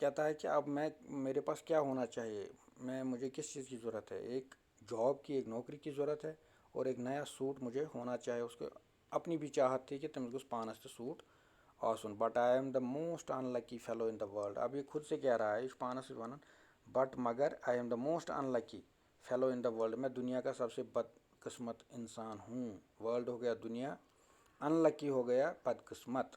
کہتا ہے کہ اب میرے پاس کیا ہونا چاہیے، مجھے کس چیز کی ضرورت ہے، ایک جاب کی، ایک نوکری کی ضرورت ہے، اور ایک نیا سوٹ مجھے ہونا چاہے، اس کو اپنی بھی چاہت تھی کہ تم گوس پانس تہ سوٹ آسن، but I am the most in lucky fellow in the world. اب یہ خود سے کہہ رہا ہے، یہ پانس ون، بٹ مگر آئی am the most in lucky fellow in the world, میں دنیا کا سب سے بد قسمت انسان ہوں. ورلڈ ہو گیا دنیا، ان لکی ہو گیا بد قسمت،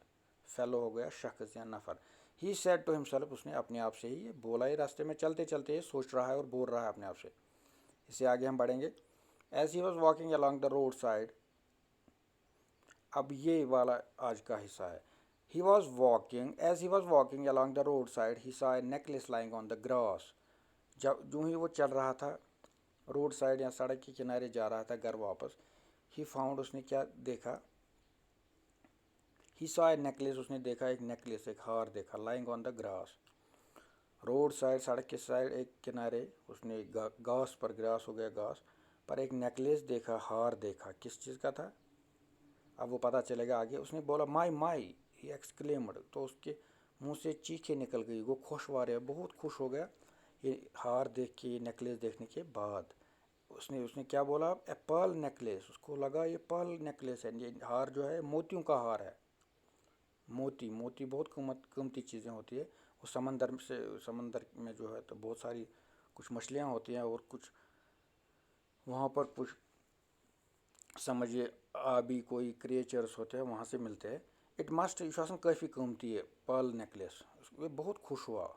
فیلو ہو گیا شخص یا نفر. ہی سیڈ ٹو ہمسیلف، اس نے اپنے آپ سے ہی یہ بولا، ہی راستے میں چلتے چلتے یہ سوچ رہا ہے اور بول رہا ہے اپنے آپ سے. اس سے آگے ہم بڑھیں گے. As he was walking along the road side, اب یہ والا آج کا حصہ ہے. As he was walking along the road side he saw a necklace lying on the grass. جب جو ہی وہ چل رہا تھا روڈ سائڈ یا سڑک کے کنارے جا رہا تھا گھر واپس، ہی فاؤنڈ، اس نے کیا دیکھا، ہی saw a necklace، اس نے دیکھا ایک نیکلیس، ایک ہار دیکھا، lying on the grass. Road side, سڑک کے سائڈ ایک کنارے، اس نے گھاس پر، گراس ہو گیا گھاس پر، ایک نیکلیس دیکھا، ہار دیکھا. کس چیز کا تھا اب وہ پتہ چلے گا آگے. اس نے بولا مائی ہی ایکسکلیمڈ، تو اس کے منہ سے چیخیں نکل گئی، وہ خوش وارے بہت خوش ہو گیا یہ ہار دیکھ کے، نیکلیس دیکھنے کے بعد. اس نے کیا بولا، اے پرل نیکلیس، اس کو لگا یہ پرل نیکلیس ہے، یہ ہار جو ہے موتیوں کا ہار ہے. موتی بہت قیمتی چیزیں ہوتی ہے. وہ سمندر میں جو ہے تو بہت ساری کچھ مچھلیاں ہوتی ہیں، اور کچھ وہاں پر کچھ سمجھیے آبی کوئی کریچرس ہوتے ہیں، وہاں سے ملتے ہیں. اٹ مسٹ، یہ آسان کافی قیمتی ہے پرل نیکلیس. یہ بہت خوش ہوا.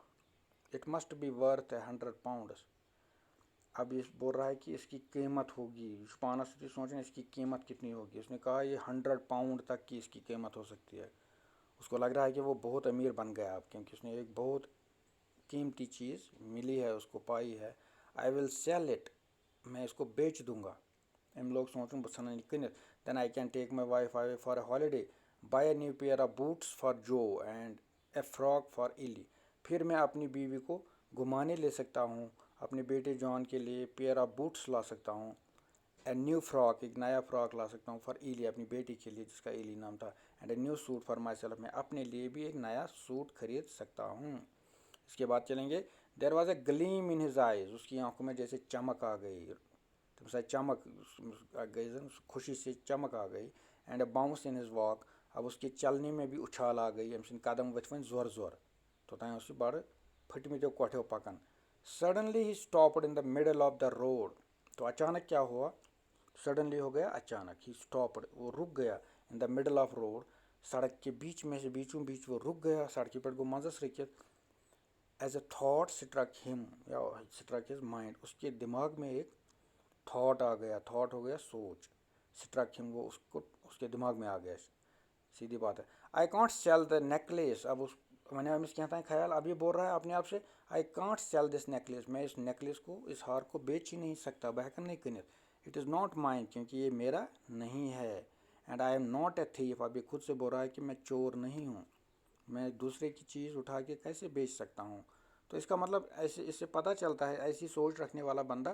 It must be worth 100 pounds. اب یہ بول رہا ہے کہ اس کی قیمت ہوگی، پانس سے سوچیں اس کی قیمت کتنی ہوگی. اس نے کہا یہ 100 pound تک کی اس کی قیمت ہو سکتی ہے. اس کو لگ رہا ہے کہ وہ بہت امیر بن گیا اب، کیونکہ اس نے ایک بہت قیمتی چیز ملی ہے، اس کو پائی ہے. آئی ول سیل اٹ، میں اس کو بیچ دوں گا. ام لوگ سوچوں بس ژھنن یہ کٕنِتھ. Then I can take my wife away for a holiday, by a new pair of boots for Joe and a frock for Ellie. پھر میں اپنی بیوی کو گھمانے لے سکتا ہوں، اپنے بیٹے جان کے لیے پیئر آف بوٹس لا سکتا ہوں، اے نیو فراک، ایک نیا فراک لا سکتا ہوں، فار ایلی، اپنی بیٹی کے لیے جس کا ایلی نام تھا، and a new suit for myself, میں اپنے لیے بھی ایک نیا سوٹ خرید سکتا ہوں. اس کے بعد چلیں گے. There was a gleam in his eyes, اس کی آنکھوں میں جیسے چمک آ گئی، چمک آ گئی، خوشی سے چمک آ گئی. And a bounce in his walk, اب اس کے چلنے میں بھی اچھال آ گئی. أمۍ سٕنٛدۍ قدم ؤتھۍ وۄنۍ زورٕ زورٕ، توٚتام اوس یہِ بڑٕ پھٔٹمٕتیو کوٹھیو پکان. Suddenly he stopped in the middle of the road, تو اچانک کیا ہوا، سڈنلی ہو گیا اچانک، ہی اسٹاپڈ، وہ رک گیا، ان دا مڈل آف روڈ، سڑک کے بیچ میں سے، بیچوں بیچ وہ رک گیا، سڑکہِ پٮ۪ٹھ گوٚو منٛزس رکِتھ. ایز اے تھاٹ سٹرک ہم، یا سٹرک ہز مائنڈ، اس کے دماغ میں ایک تھاٹ آ گیا، تھاٹ ہو گیا سوچ، سٹرک ہم، وہ اس کے دماغ میں آ گیا. سیدھی بات ہے. I can't sell the necklace, اب وۄنۍ آو أمِس کینٛہہ خیال، اب یہ بول رہا ہے اپنے آپ سے، I can't sell this necklace, میں اس نیکلیس کو، اس ہار کو بیچ ہی نہیں سکتا، بہ ہٮ۪کن نہیں کٕنِتھ. اٹ از ناٹ مائن، کیونکہ یہ میرا نہیں ہے. And I am not a تھیف، اب یہ خود سے بول رہا ہے کہ میں چور نہیں ہوں، میں دوسرے کی چیز اٹھا کے کیسے بیچ سکتا ہوں. تو اس کا مطلب ایسے، اس سے پتہ چلتا ہے ایسی سوچ رکھنے والا بندہ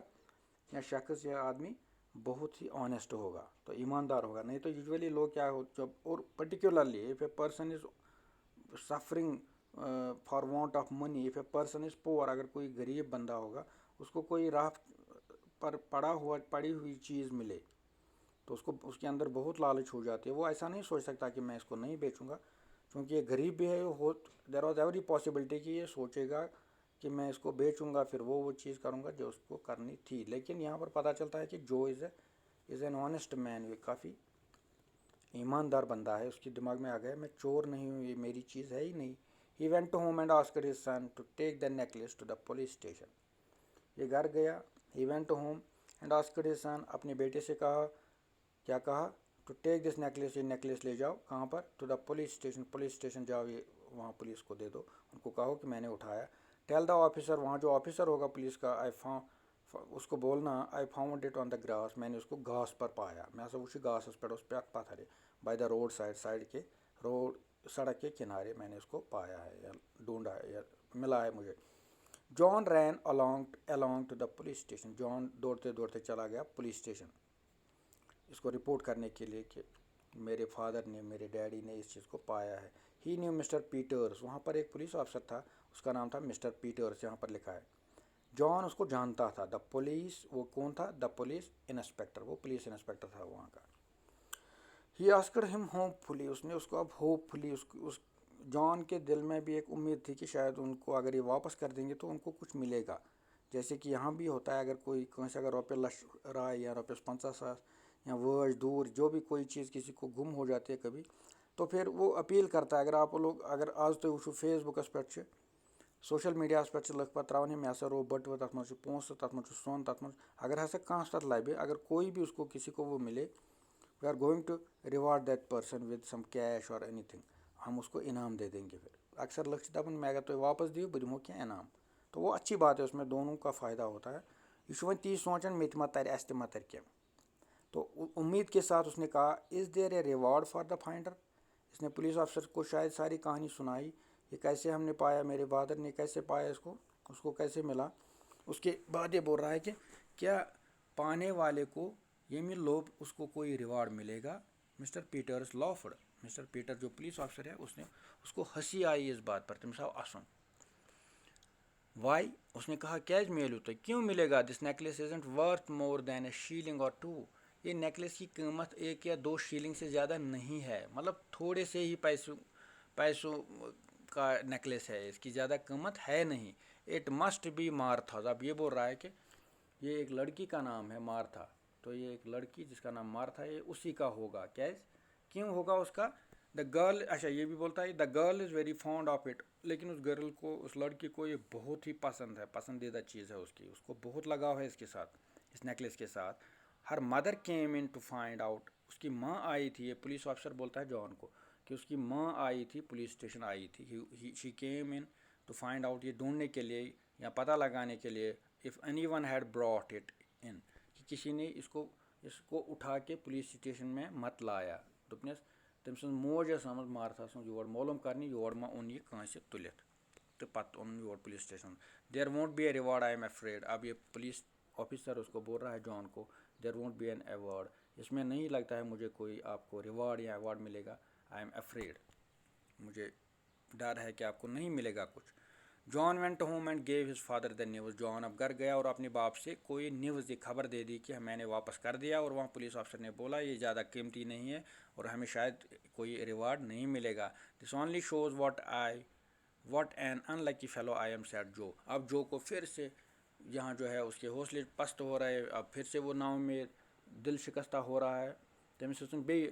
یا شخص یا آدمی بہت ہی آنیسٹ ہوگا، تو ایماندار ہوگا. نہیں تو یوزولی لوگ کیا ہو جب، اور particularly if a person is suffering for want of money, if a person is پور، اگر کوئی غریب بندہ ہوگا، اس کو کوئی راہ پر پڑی ہوئی چیز ملے تو اس کے اندر بہت لالچ ہو جاتی ہے. وہ ایسا نہیں سوچ سکتا کہ میں اس کو نہیں بیچوں گا، کیونکہ یہ غریب بھی ہے. دیر واز ایوری پاسبلٹی کہ یہ سوچے گا کہ میں اس کو بیچوں گا، پھر وہ چیز کروں گا جو اس کو کرنی تھی. لیکن یہاں پر پتہ چلتا ہے کہ جو از این آنیسٹ مین، یہ کافی ایماندار بندہ ہے. اس کے دماغ میں آ گیا میں چور نہیں ہوں، یہ میری چیز ہے ہی نہیں. He went to home and asked his son to take the necklace to the police station. یہ گھر گیا، he went to home and asked his son, اپنے بیٹے سے کہا، کیا کہا، ٹو ٹیک دس نیکلیس، یہ نیکلیس لے جاؤ، کہاں پر، to the police station, police station جاؤ، یہ وہاں پولیس کو دے دو، ان کو کہو کہ میں نے اٹھایا. ٹیل دا آفیسر، وہاں جو آفیسر ہوگا پولیس کا، اس کو بولنا، I found it on the grass, میں نے اس کو گھاس پر پایا، میں ہسا وچھ گھاسس پہ، اس پہ پتھر بائی دا روڈ سائڈ کے، روڈ، سڑک کے کنارے میں نے اس کو پایا ہے یا ڈھونڈا ہے یا ملا ہے مجھے. John ran along to the police station, John دوڑتے دوڑتے چلا گیا پولیس اسٹیشن، اس کو رپورٹ کرنے کے لیے کہ میرے فادر نے، میرے ڈیڈی نے اس چیز کو پایا ہے. ہی نیو مسٹر پیٹرز، وہاں پر ایک پولیس آفیسر تھا، اس کا نام تھا مسٹر پیٹرس، یہاں پر لکھا ہے۔ جان اس کو جانتا تھا، دا پولیس، وہ کون تھا؟ دا پولیس انسپیکٹر، وہ پولیس انسپیکٹر تھا وہاں کا۔ ہی آسکڈ ہم ہوپ فلی، اس نے اس کو اب ہوپ فلی، اس جان کے دل میں بھی ایک امید تھی کہ شاید ان کو اگر یہ واپس کر دیں گے تو ان کو کچھ ملے گا، جیسے کہ یہاں بھی ہوتا ہے، اگر کوئی کہیں سے اگر روپیہ لچھ رائے یا روپیہ 50,000 یا وٲج دور جو بھی کوئی چیز کسی کو گم ہو جاتی ہے کبھی، تو پھر وہ اپیل کرتا ہے۔ اگر آپ لوگ اگر آج تُہۍ وٕچھو فیس بُکَس پٮ۪ٹھ چھِ، سوشل میڈیاہَس پٮ۪ٹھ چھِ لُکھ پَتہٕ ترٛاوان یِم ہسا رو بٔٹوٕ، تَتھ منٛز چھُ پونٛسہٕ، تَتھ منٛز چھُ سۄن، تَتھ منٛز اگر ہسا کانٛہہ تَتھ لَبہِ، اگر کوئی بھی اس کو کسی کو وہ ملے، we are going to reward that person with some cash or anything, ہم اس کو انعام دے دیں گے۔ پھر اکثر لُکھ چھِ دَپان مےٚ اگر تُہۍ واپس دِیِو بہٕ دِمو کینٛہہ انعام، تو وہ اچھی بات ہے، اس میں دونوں کا فائدہ ہوتا ہے۔ یہ چھُ وۄنۍ تی سونچان مےٚ تہِ ما تَرِ، اَسہِ تہِ ما تَرِ کینٛہہ، تو امید کے ساتھ اس نے کہا is there a reward for the finder, اس نے پولیس آفیسر کو شاید ساری کہانی سنائی، یہ کیسے ہم نے پایا، میرے فادر نے کیسے پایا اس کو کیسے ملا۔ اس کے بعد یہ بول رہا ہے کہ کیا پانے والے کو یہ مل لوب اس کو کوئی ریوارڈ ملے گا؟ Mister Petrus laughed, mister Peter جو پولیس آفیسر ہے اس کو ہنسی آئی اس بات پر، تمس آو اسن۔ وائی، اس نے کہا کیٛازِ میلیو تۄہہِ، کیوں ملے گا؟ This necklace isn't worth more than a shilling or two, یہ نیکلیس کی قیمت 1 یا 2 شیلنگ سے زیادہ نہیں ہے، مطلب تھوڑے سے ہی پیسوں کا نیکلیس ہے، اس کی زیادہ قیمت ہے نہیں۔ اٹ مسٹ بی مارتھاز، اب یہ بول رہا ہے کہ یہ ایک لڑکی کا نام ہے مارتھا، تو یہ ایک لڑکی جس کا نام مارتھا ہے، یہ اسی کا ہوگا۔ کیوں ہوگا اس کا؟ دا گرل، اچھا یہ بھی بولتا ہے the girl is very fond of it, لیکن اس گرل کو، اس لڑکی کو یہ بہت ہی پسند ہے، پسندیدہ چیز ہے اس کی، اس کو بہت لگاؤ ہے اس کے ساتھ، اس نیکلیس کے ساتھ۔ Her mother came in to find out, اس کی ماں آئی تھی، یہ پولیس آفیسر بولتا ہے جان کو کہ اس کی ماں آئی تھی، پولیس اسٹیشن آئی تھی، she came in to find out, یہ ڈھونڈنے کے لیے یا پتہ لگانے کے لیے، if anyone had brought it in, کہ کسی نے اس کو اٹھا کے پولیس اسٹیشن میں مت لایا، دوٚپنَس تٔمۍ سٕنٛز موج ٲس آمٕژ مارتھا سٕنٛز یور معلوم کرنہِ یور ما اوٚن یہِ کٲنٛسہِ تُلِتھ، تہٕ پتہٕ اوٚنُن your police station. There won't be a reward I am afraid, اب یہ پولیس آفیسر اس کو بول رہا ہے جان کو، there won't be an award, اس میں نہیں لگتا ہے مجھے کوئی آپ کو ریوارڈ یا ایوارڈ ملے گا، آئی ایم ایفریڈ، مجھے ڈر ہے کہ آپ کو نہیں ملے گا کچھ۔ John went home and gave his father the news, John اب گھر گیا اور اپنے باپ سے کوئی نیوز، یہ خبر دے دی کہ میں نے واپس کر دیا، اور وہاں پولیس آفیسر نے بولا یہ زیادہ قیمتی نہیں ہے اور ہمیں شاید کوئی ریوارڈ نہیں ملے گا۔ This only shows what an unlucky fellow I am said Joe, اب جو کو پھر سے یہاں جو ہے اس کے حوصلے پست ہو رہے، اب پھر سے وہ نا امید، دل شکستہ ہو رہا ہے، تٔمِس ٲسٕن بیٚیہِ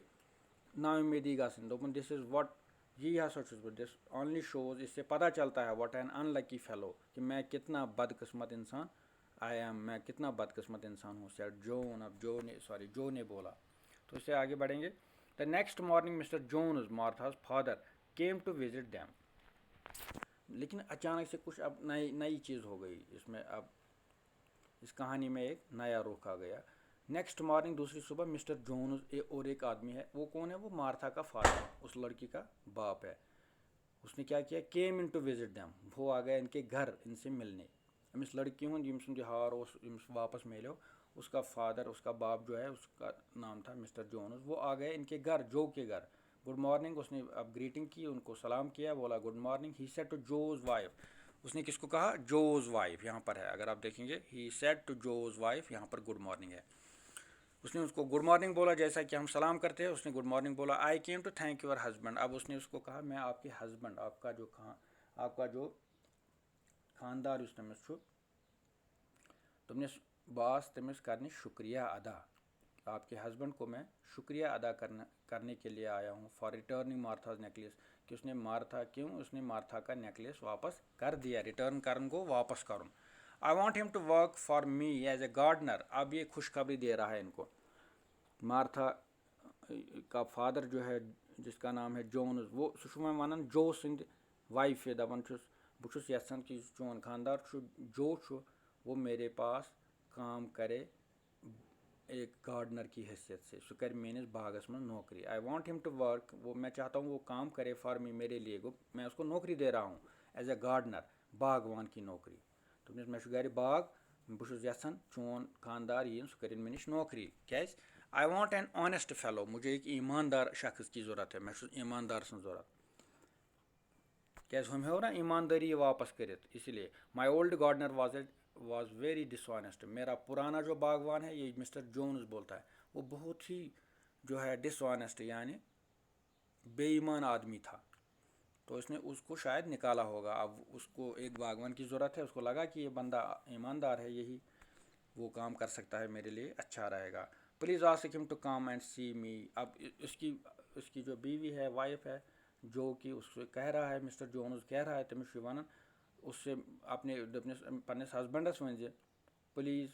نا امیدی گژھان، دوٚپُن دس از واٹ، یہی ہسا چھُس بہٕ، دس اونلی شوز، اس سے پتہ چلتا ہے what an unlucky fellow, کہ میں کتنا بدقسمت انسان میں کتنا بدقسمت انسان ہوں، سیٹ جون، اب جو نے بولا، تو اس سے آگے بڑھیں گے۔ The next morning mister Jones, Martha's father, came to visit them, لیکن اچانک سے کچھ اب نئی چیز ہو گئی اس میں، اب اس کہانی میں ایک نیا رخ آ گیا۔ نیکسٹ مارننگ، دوسری صبح، مسٹر جونز اور ایک آدمی ہے، وہ کون ہے؟ وہ مارتھا کا فادر، اس لڑکی کا باپ ہے۔ اس نے کیا کیا؟ Came in to visit them, وہ آ گیا ان کے گھر ان سے ملنے۔ امس لڑکی ہند یم سند ہار امس واپس میلیو، اس کا فادر، اس کا باپ جو ہے، اس کا نام تھا مسٹر جونز، وہ آ گئے ان کے گھر، جو کے گھر۔ گڈ مارننگ، اس نے اب گریٹنگ کی، ان کو سلام کیا، بولا good morning. He said to Joe's wife, اس نے کس کو کہا؟ جوز وائف، یہاں پر ہے اگر آپ دیکھیں گے، he said to Joe's wife, یہاں پر گڈ مارننگ ہے، اس نے اس کو گڈ مارننگ بولا، جیسا کہ ہم سلام کرتے ہیں، اس نے گڈ مارننگ بولا۔ I came to thank your husband, اب اس نے اس کو کہا میں آپ کے ہسبینڈ، آپ کا جو خاندار اس تمس چھُ، تمس باس تمس کرنے شکریہ ادا، آپ کے ہسبینڈ کو میں شکریہ ادا کرنے کے لیے آیا ہوں، فار ریٹرننگ مارتھاز نیکلیس، کہ اس نے مارتھا کا نیکلیس واپس کر دیا، ریٹرن کرن کو واپس کرن۔ I want him to work for me as a gardener, اب یہ خوشخبری دے رہا ہے ان کو، مارتھا کا فادر جو ہے جس کا نام ہے جونز، وہ سہ ونان جو سند وائف، دپان چھس بہ چھس یژھان کہ چون خاندار جو چھُ وہ میرے پاس کام کرے ایک گارڈنر کی حیثیت سے، سہ کر میانس باغس من نوکری۔ آئی وانٹ ہم ٹو ورک، وہ میں چاہتا ہوں وہ کام کرے، فار می، میرے لیے، میں اس کو نوکری دے رہا ہوں ایز اے گارڈنر، باغوان کی نوکری، دوٚپنس مےٚ چھُ گرِ باغ، بہ چھس یژھان چون خاندار یِن، سہ کرن مےٚ نش نوکری، کیازِ؟ I want an honest fellow, مجھے ایک ایماندار شخص کی ضرورت ہے، میں چھس ایماندار سن ضرورت۔ کیٛازِ ہُم ہیوٚو نا ایمانداری واپس کٔرِتھ اسی لیے مائی اولڈ گارڈنر واز ویری ڈسآنیسٹ. میرا پرانا جو باغوان ہے یہ مسٹر جونز بولتا ہے وہ بہت ہی جو ہے ڈسآنیسٹ یعنی بے ایمان آدمی تھا. تو اس نے اس کو شاید نکالا ہوگا. اب اس کو ایک باغوان کی ضرورت ہے, اس کو لگا کہ یہ بندہ ایماندار ہے, یہی وہ کام کر سکتا ہے, میرے لیے اچھا رہے گا. پلیز آسک ہم ٹو کم اینڈ سی می. اب اس کی جو بیوی ہے, وائف ہے, جو کہ اس سے کہہ رہا ہے, مسٹر جونز کہہ رہا ہے تمس ون اس سے اپنے پنس ہسبینڈس ون پلیز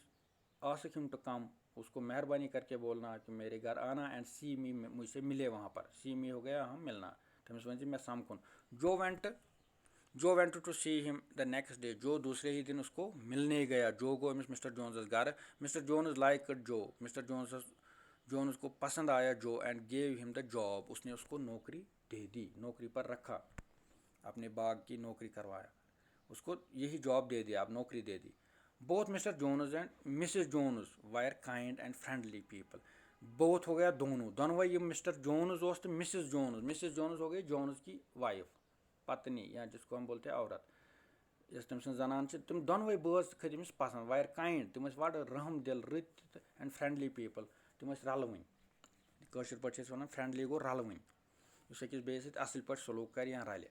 آسک ہم ٹو کم, اس کو مہربانی کر کے بولنا کہ میرے گھر آنا, اینڈ سی می, مجھ سے ملے وہاں پر. سی می ہو گیا ہم ملنا, تمس ون میں سمکھن. جو وینٹ ٹو سی ہم دا نیکسٹ ڈے, جو دوسرے ہی دن اس کو ملنے گیا. جو گو امس مسٹر جونز گھر. مسٹر جونز لائک جو, مسٹر جونز کو پسند آیا جو, اینڈ گیو ہم دا جاب. اس نے اس کو نوکری دے دی, نوکری پر رکھا, اپنے باغ کی نوکری کروایا, اس کو یہی جاب دے دیا, اب نوکری دے دی. Both mister Jones and missus Jones were kind and friendly people. Both ہو گیا دونوے, یہ مسٹر جونز اس تو مسز جونز ہو گئی جونز کی وائف, پتنی, یا جس کو ہم بولتے ہیں عورت, یس تم سن زنان سے. تم دونوے بٲژ کھٔتۍ أمِس پسند. وائر کائنڈ, تم ٲسۍ بڑٕ رحم دل, رٕتۍ اینڈ فرینڈلی پیپل. تم ٲسۍ رلوٕنۍ, کٲشِر پٲٹھۍ چھِ أسۍ وَنان فرینڈلی گوٚو رلوٕنۍ, یُس أکِس بیٚیِس سۭتۍ اَصٕل پٲٹھۍ سلوٗک کرِ یا رلہِ.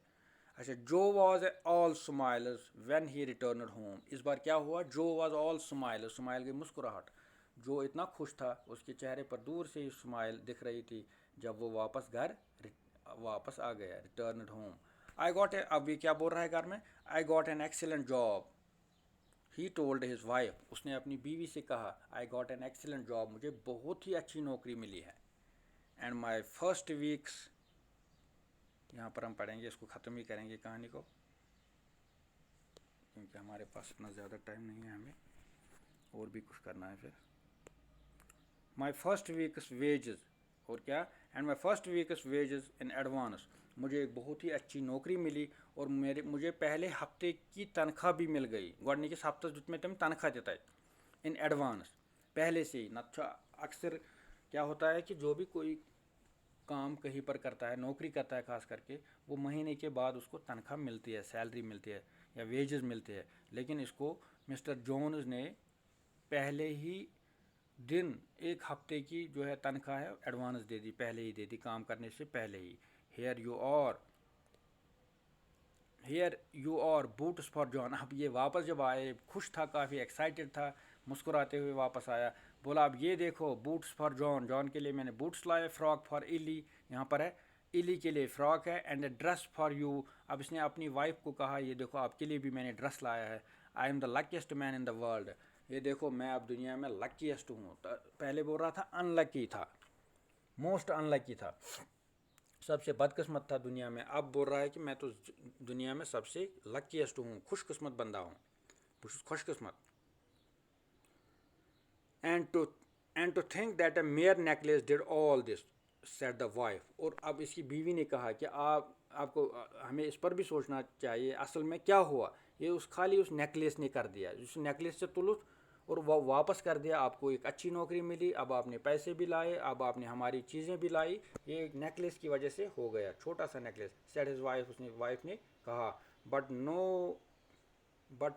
اچھا, Joe was all smiles when he returned home. اس بار کیا ہوا, جو واز آل سمائلز, سمائل گئی مسکراہٹ. جو اتنا خوش تھا, اس کے چہرے پر دور سے ہی سمائل دکھ رہی تھی جب وہ واپس گھر واپس آ گیا, ریٹرنڈ ہوم. آئی گاٹ اب یہ کیا بول رہا ہے گھر میں, I got an excellent job. He told his wife, اس نے اپنی بیوی سے کہا, I got an excellent job, مجھے بہت ہی اچھی نوکری ملی ہے. اینڈ مائی فرسٹ ویکس, یہاں پر ہم پڑھیں گے, اس کو ختم ہی کریں گے کہانی کو, کیونکہ ہمارے پاس اتنا زیادہ ٹائم نہیں ہے, ہمیں اور بھی کچھ کرنا ہے پھر. مائی فرسٹ ویکس ویجز, اور کیا, and my first week's wages in advance. مجھے ایک بہت ہی اچھی نوکری ملی اور مجھے پہلے ہفتے کی تنخواہ بھی مل گئی. گۄڈنِکِس ہفتس دیُت مےٚ تٔمۍ تنخواہ تہِ تَتہِ ان ایڈوانس پہلے سے ہی. نہ اکثر کیا ہوتا ہے کہ جو بھی کوئی کام کہیں پر کرتا ہے, نوکری کرتا ہے خاص کر کے, وہ مہینے کے بعد اس کو تنخواہ ملتی ہے, سیلری ملتی ہے یا ویجز ملتے ہیں. لیکن اس کو مسٹر جونز نے پہلے ہی دن ایک ہفتے کی جو ہے تنخواہ ہے ایڈوانس دے دی, پہلے ہی دے دی, کام کرنے سے پہلے ہی. Here you are boots for John. اب یہ واپس جب آئے, خوش تھا, کافی ایکسائٹیڈ تھا, مسکراتے ہوئے واپس آیا, بولا اب یہ دیکھو بوٹس فار جان, جان کے لیے میں نے بوٹس لائے, فراک فار ایلی, یہاں پر ہے ایلی کے لیے فراک ہے, and a dress for you. اب اس نے اپنی وائف کو کہا, یہ دیکھو آپ کے لیے بھی میں نے ڈریس لایا ہے. I am the luckiest man in the world. یہ دیکھو میں اب دنیا میں لکیسٹ ہوں. پہلے بول رہا تھا ان لکی تھا, موسٹ ان لکی تھا, سب سے بدقسمت تھا دنیا میں. اب بول رہا ہے کہ میں تو دنیا میں سب سے لکیسٹ ہوں, خوش قسمت بندہ ہوں, بہت خوش قسمت. And to think that a mere necklace did all this, said the wife. اور اب اس کی بیوی نے کہا کہ آپ کو ہمیں اس پر بھی سوچنا چاہیے, اصل میں کیا ہوا. یہ خالی اس نیکلیس نے کر دیا, اس نیکلیس سے تلف اور وہ واپس کر دیا. آپ کو ایک اچھی نوکری ملی, اب آپ نے پیسے بھی لائے, اب آپ نے ہماری چیزیں بھی لائی, یہ ایک نیکلیس کی وجہ سے ہو گیا, چھوٹا سا نیکلیس. سیٹ ہز وائف, اس نے وائف نے کہا, but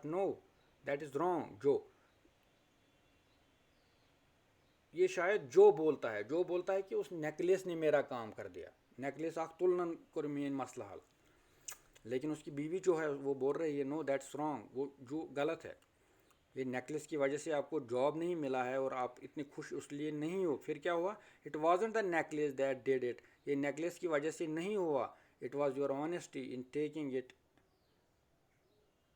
no that is wrong. جو یہ شاید جو بولتا ہے کہ اس نیکلیس نے میرا کام کر دیا, نیکلیس اخ تلنن کر مین مسئلہ حل. لیکن اس کی بیوی جو ہے وہ بول رہی ہے نو دیٹس رانگ, وہ جو غلط ہے. یہ نیکلیس کی وجہ سے آپ کو جاب نہیں ملا ہے اور آپ اتنے خوش اس لیے نہیں ہو. پھر کیا ہوا, it wasn't the necklace that did it. یہ نیکلیس کی وجہ سے نہیں ہوا, it was your honesty in taking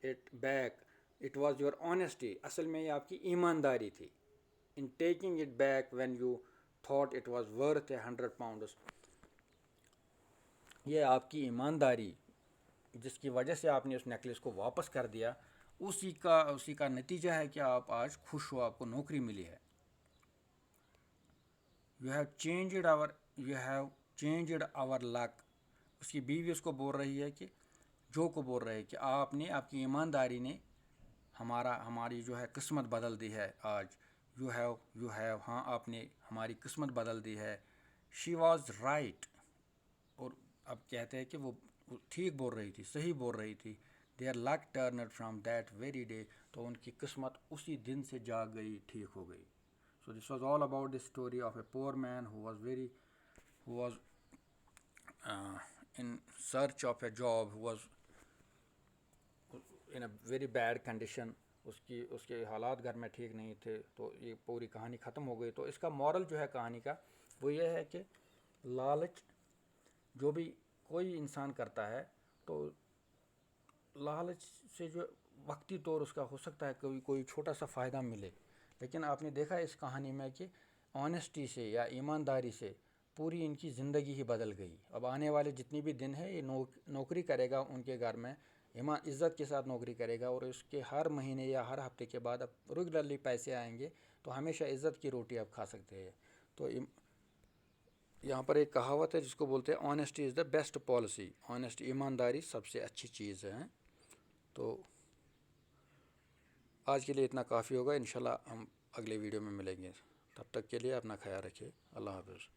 it back. It was your honesty, اصل میں یہ آپ کی ایمانداری تھی. in taking it back when you thought it was worth £100. یہ آپ کی ایمانداری جس کی وجہ سے آپ نے اس نیکلیس کو واپس کر دیا, اسی کا نتیجہ ہے کہ آپ آج خوش ہو, آپ کو نوکری ملی ہے. یو ہیو چینجڈ آور لک. اس کی بیوی اس کو بول رہی ہے کہ جو کو بول رہے ہیں کہ آپ کی ایمانداری نے ہماری جو ہے قسمت بدل دی ہے آج. یو ہیو, ہاں آپ نے ہماری قسمت بدل دی ہے. She was right. اور اب کہتے ہیں کہ وہ ٹھیک بول رہی تھی، صحیح بول رہی تھی. Their luck turned from that very day. تو ان کی قسمت اسی دن سے جاگ گئی، ٹھیک ہو گئی. So this was all about the story of a poor man who was in search of a job, who was in a very bad condition. اس کے حالات گھر میں ٹھیک نہیں تھے. تو یہ پوری کہانی ختم ہو گئی. تو اس کا مورل جو ہے کہانی کا وہ یہ ہے کہ لالچ جو بھی کوئی انسان کرتا ہے تو لالچ سے جو وقتی طور اس کا ہو سکتا ہے کوئی چھوٹا سا فائدہ ملے، لیکن آپ نے دیکھا اس کہانی میں کہ آنیسٹی سے یا ایمانداری سے پوری ان کی زندگی ہی بدل گئی. اب آنے والے جتنی بھی دن ہے یہ نوکری کرے گا ان کے گھر میں، عزت کے ساتھ نوکری کرے گا، اور اس کے ہر مہینے یا ہر ہفتے کے بعد اب ریگولرلی پیسے آئیں گے تو ہمیشہ عزت کی روٹی اب کھا سکتے ہیں. تو یہاں پر ایک کہاوت ہے جس کو بولتے ہیں honesty is the best policy. ایمانداری سب سے اچھی چیز ہے. تو آج کے لیے اتنا کافی ہوگا. انشاءاللہ ہم اگلے ویڈیو میں ملیں گے. تب تک کے لیے اپنا خیال رکھیے. اللہ حافظ.